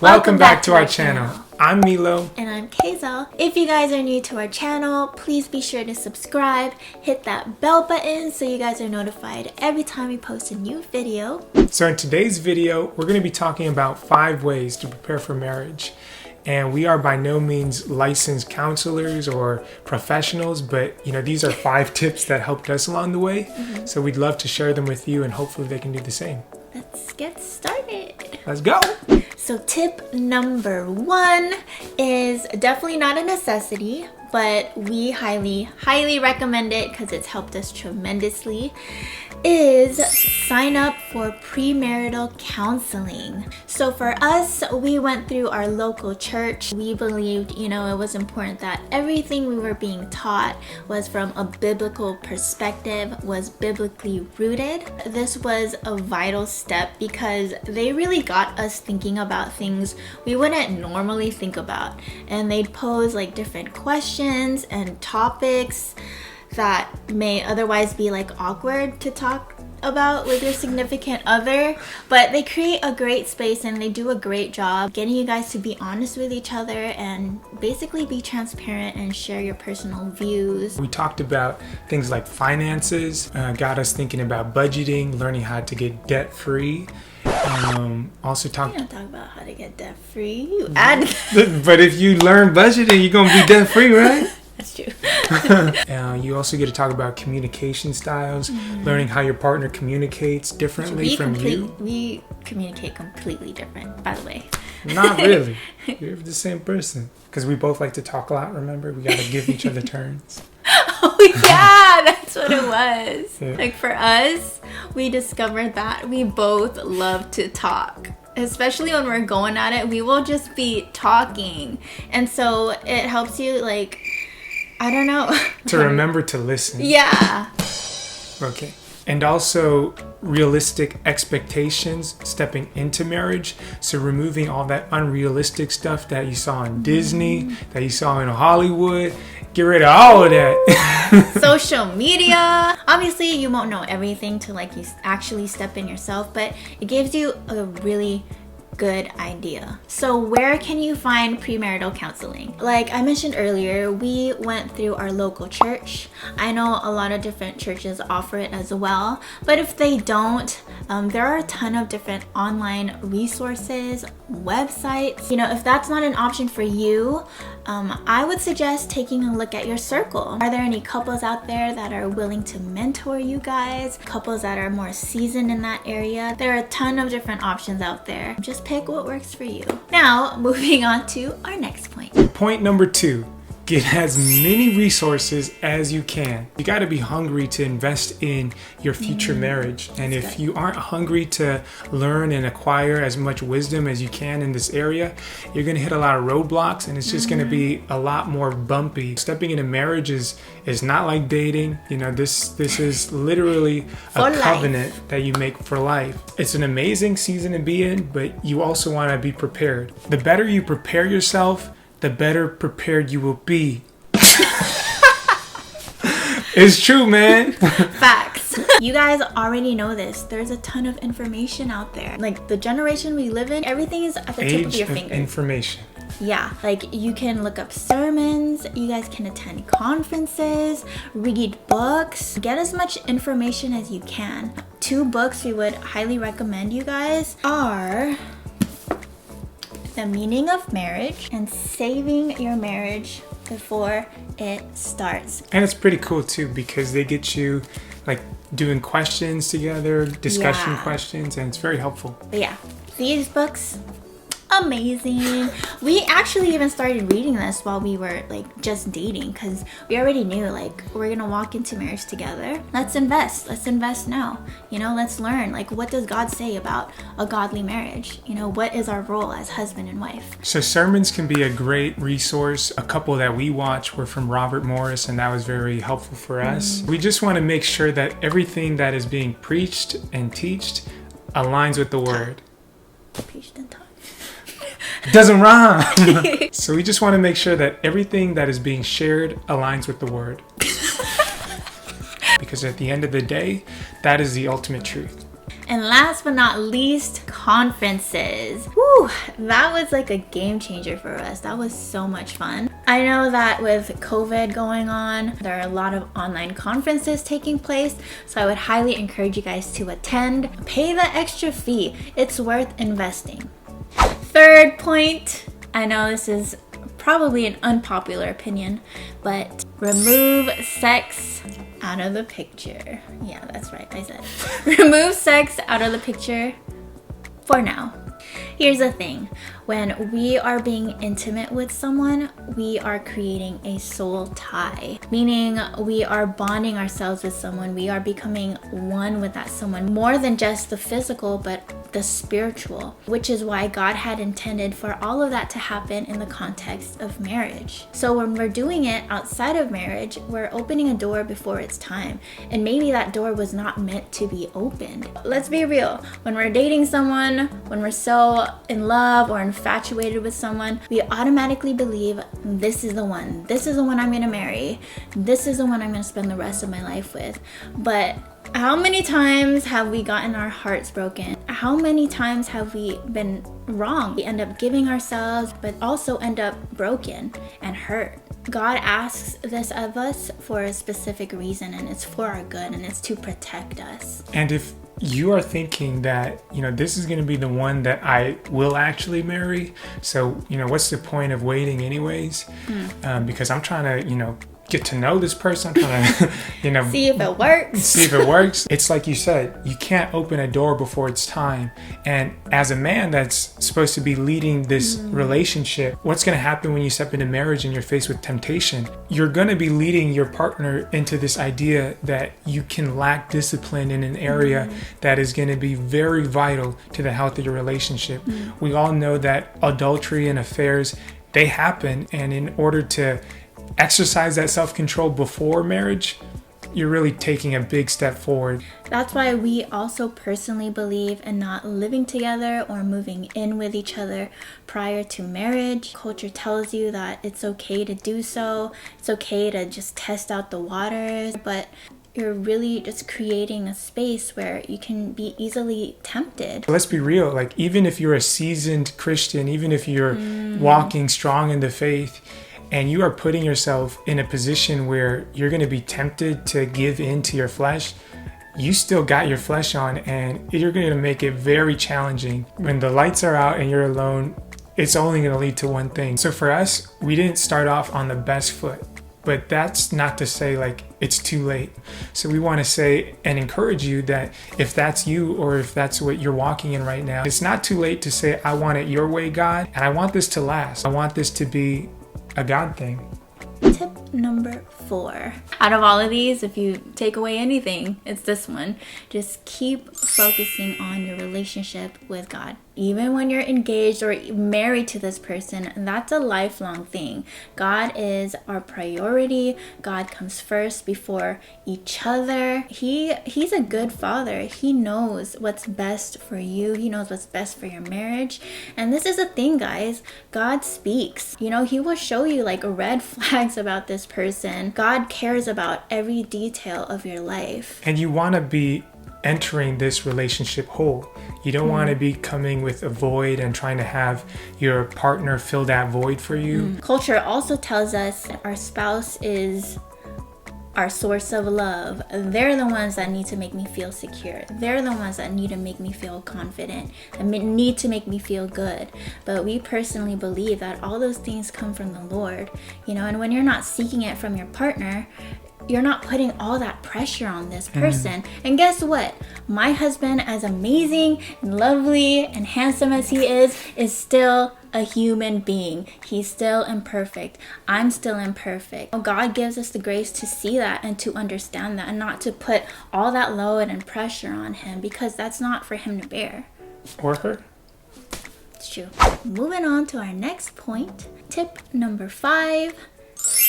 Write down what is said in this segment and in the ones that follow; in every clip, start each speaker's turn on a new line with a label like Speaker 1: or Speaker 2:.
Speaker 1: Welcome back to our channel. I'm Milo.
Speaker 2: And I'm Kayzel. If you guys are new to our channel, please be sure to subscribe, hit that bell button so you guys are notified every time we post a new video.
Speaker 1: So in today's video, we're going to be talking about 5 ways to prepare for marriage. And we are by no means licensed counselors or professionals, but these are 5 tips that helped us along the way. So we'd love to share them with you and hopefully they can do the same.
Speaker 2: Let's get started.
Speaker 1: Let's go.
Speaker 2: So tip number 1 is definitely not a necessity, but we highly recommend it because it's helped us tremendously, is sign up for premarital counseling. So for us, we went through our local church. We believed, it was important that everything we were being taught was from a biblical perspective, was biblically rooted. This was a vital step because they really got us thinking about things we wouldn't normally think about. And they'd pose like different questions and topics that may otherwise be like awkward to talk about with your significant other, but they create a great space and they do a great job getting you guys to be honest with each other and basically be transparent and share your personal views.
Speaker 1: We talked about things like finances, got us thinking about budgeting, learning how to get debt free. Also talk.
Speaker 2: You don't talk about how to get debt free. You add.
Speaker 1: But if you learn budgeting, you're gonna be debt free, right?
Speaker 2: That's true.
Speaker 1: You also get to talk about communication styles, learning how your partner communicates differently from you.
Speaker 2: We communicate completely different, by the way.
Speaker 1: Not really. You're the same person. Because we both like to talk a lot, remember? We got to give each other turns.
Speaker 2: Oh, yeah, that's what it was.
Speaker 1: Yeah.
Speaker 2: Like for us, we discovered that we both love to talk. Especially when we're going at it, we will just be talking. And so it helps you, like, I don't know.
Speaker 1: To remember to listen.
Speaker 2: Yeah.
Speaker 1: Okay. And also realistic expectations stepping into marriage. So removing all that unrealistic stuff that you saw in Disney, that you saw in Hollywood. Get rid of all of that.
Speaker 2: Social media. Obviously, you won't know everything till like you actually step in yourself, but it gives you a really good idea. So where can you find premarital counseling? Like I mentioned earlier, we went through our local church. I know a lot of different churches offer it as well, but if they don't, there are a ton of different online resources, websites. If that's not an option for you, I would suggest taking a look at your circle. Are there any couples out there that are willing to mentor you guys? Couples that are more seasoned in that area? There are a ton of different options out there. Just pick what works for you. Now, moving on to our next point.
Speaker 1: Point number 2. Get as many resources as you can. You got to be hungry to invest in your future marriage. And if you aren't hungry to learn and acquire as much wisdom as you can in this area, you're going to hit a lot of roadblocks and it's just going to be a lot more bumpy. Stepping into marriage is not like dating. This is literally a covenant that you make for life. It's an amazing season to be in, but you also want to be prepared. The better you prepare yourself, the better prepared you will be. It's true, man.
Speaker 2: Facts. You guys already know this. There's a ton of information out there. Like the generation we live in, everything is at the tip of your finger.
Speaker 1: Information.
Speaker 2: Yeah, like you can look up sermons, you guys can attend conferences, read books, get as much information as you can. 2 books we would highly recommend you guys are The Meaning of Marriage and Saving Your Marriage Before It Starts.
Speaker 1: And it's pretty cool too because they get you like doing questions together, discussion questions, and it's very helpful.
Speaker 2: But yeah, these books, amazing. We actually even started reading this while we were like just dating because we already knew like we're gonna walk into marriage together. Let's invest now. Let's learn like what does God say about a godly marriage. What is our role as husband and wife.
Speaker 1: So sermons can be a great resource. A couple that we watched were from Robert Morris and that was very helpful for us. We just want to make sure that everything that is being preached and teached aligns with the word.
Speaker 2: Preached and taught.
Speaker 1: It doesn't rhyme. So we just want to make sure that everything that is being shared aligns with the word. Because at the end of the day, that is the ultimate truth.
Speaker 2: And last but not least, conferences. Whew, that was like a game changer for us. That was so much fun. I know that with COVID going on, there are a lot of online conferences taking place, so I would highly encourage you guys to attend. Pay the extra fee. It's worth investing. Third point, I know this is probably an unpopular opinion, but remove sex out of the picture. Yeah, that's right, I said. Remove sex out of the picture for now. Here's the thing. When we are being intimate with someone, we are creating a soul tie, meaning we are bonding ourselves with someone. We are becoming one with that someone, more than just the physical, but the spiritual, which is why God had intended for all of that to happen in the context of marriage. So when we're doing it outside of marriage, we're opening a door before it's time. And maybe that door was not meant to be opened. Let's be real. When we're dating someone, when we're so in love or infatuated with someone, we automatically believe this is the one. This is the one I'm going to marry. This is the one I'm going to spend the rest of my life with. But how many times have we gotten our hearts broken? How many times have we been wrong? We end up giving ourselves, but also end up broken and hurt. God asks this of us for a specific reason, and it's for our good, and it's to protect us.
Speaker 1: And if you are thinking that, this is going to be the one that I will actually marry, so, what's the point of waiting anyways? Because I'm trying to, get to know this person. I'm trying to,
Speaker 2: see if it works.
Speaker 1: It's like you said, you can't open a door before it's time. And as a man that's supposed to be leading this relationship, what's going to happen when you step into marriage and you're faced with temptation? You're going to be leading your partner into this idea that you can lack discipline in an area that is going to be very vital to the health of your relationship. We all know that adultery and affairs, they happen. And in order to exercise that self-control before marriage, you're really taking a big step forward.
Speaker 2: That's why we also personally believe in not living together or moving in with each other prior to marriage. Culture tells you that it's okay to do so. It's okay to just test out the waters, but you're really just creating a space where you can be easily tempted.
Speaker 1: Let's be real. Like, even if you're a seasoned Christian, even if you're walking strong in the faith, and you are putting yourself in a position where you're going to be tempted to give in to your flesh, you still got your flesh on, and you're going to make it very challenging. When the lights are out and you're alone, it's only going to lead to one thing. So for us, we didn't start off on the best foot, but that's not to say like it's too late. So we want to say and encourage you that if that's you, or if that's what you're walking in right now, it's not too late to say, I want it your way, God, and I want this to last. I want this to be a God thing.
Speaker 2: Tip number 4. Out of all of these, if you take away anything, it's this one. Just keep focusing on your relationship with God. Even when you're engaged or married to this person, that's a lifelong thing. God is our priority. God comes first before each other. He's a good father. He knows what's best for you. He knows what's best for your marriage. And this is the thing, guys. God speaks. He will show you like red flags about this person. God cares about every detail of your life.
Speaker 1: And you want to be entering this relationship whole. You don't want to be coming with a void and trying to have your partner fill that void for you.
Speaker 2: Culture also tells us that our spouse is our source of love. They're the ones that need to make me feel secure. They're the ones that need to make me feel confident and need to make me feel good. But we personally believe that all those things come from the Lord, and when you're not seeking it from your partner, you're not putting all that pressure on this person. And guess what? My husband, as amazing and lovely and handsome as he is still a human being. He's still imperfect. I'm still imperfect. God gives us the grace to see that and to understand that, and not to put all that load and pressure on him, because that's not for him to bear.
Speaker 1: Or her.
Speaker 2: It's true. Moving on to our next point. Tip number 5.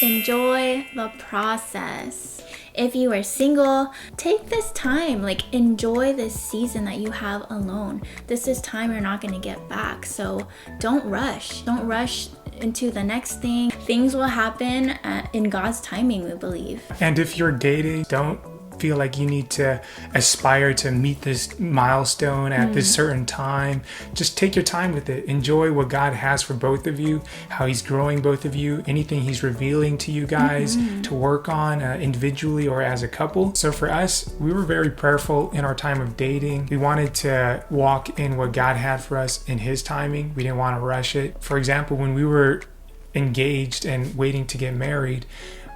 Speaker 2: Enjoy the process. If you are single, take this time, enjoy this season that you have alone. This is time you're not going to get back. So don't rush. Don't rush into the next thing. Things will happen in God's timing, we believe.
Speaker 1: And if you're dating, don't feel like you need to aspire to meet this milestone at this certain time. Just take your time with it. Enjoy what God has for both of you, how he's growing both of you, anything he's revealing to you guys to work on individually or as a couple. So for us, we were very prayerful in our time of dating. We wanted to walk in what God had for us in his timing. We didn't want to rush it. For example, when we were engaged and waiting to get married,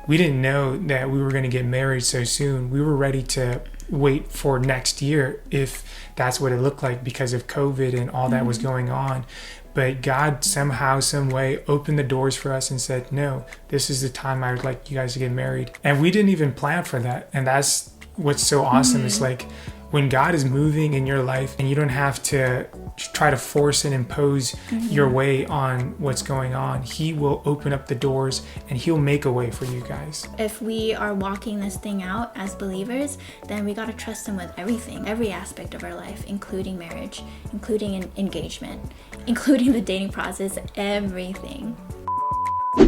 Speaker 1: we didn't know that we were going to get married so soon. We were ready to wait for next year if that's what it looked like because of COVID and all that was going on. But God somehow, some way opened the doors for us and said, no, this is the time I would like you guys to get married. And we didn't even plan for that. And that's what's so awesome. It's like when God is moving in your life and you don't have to try to force and impose your way on what's going on, he will open up the doors and he'll make a way for you guys.
Speaker 2: If we are walking this thing out as believers, then we got to trust him with everything, every aspect of our life, including marriage, including engagement, including the dating process, everything.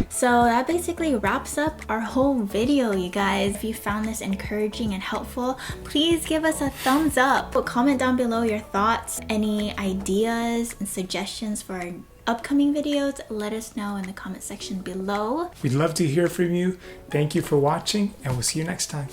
Speaker 2: So that basically wraps up our whole video, you guys. If you found this encouraging and helpful, please give us a thumbs up. Comment down below your thoughts, any ideas and suggestions for our upcoming videos. Let us know in the comment section below.
Speaker 1: We'd love to hear from you. Thank you for watching, and we'll see you next time.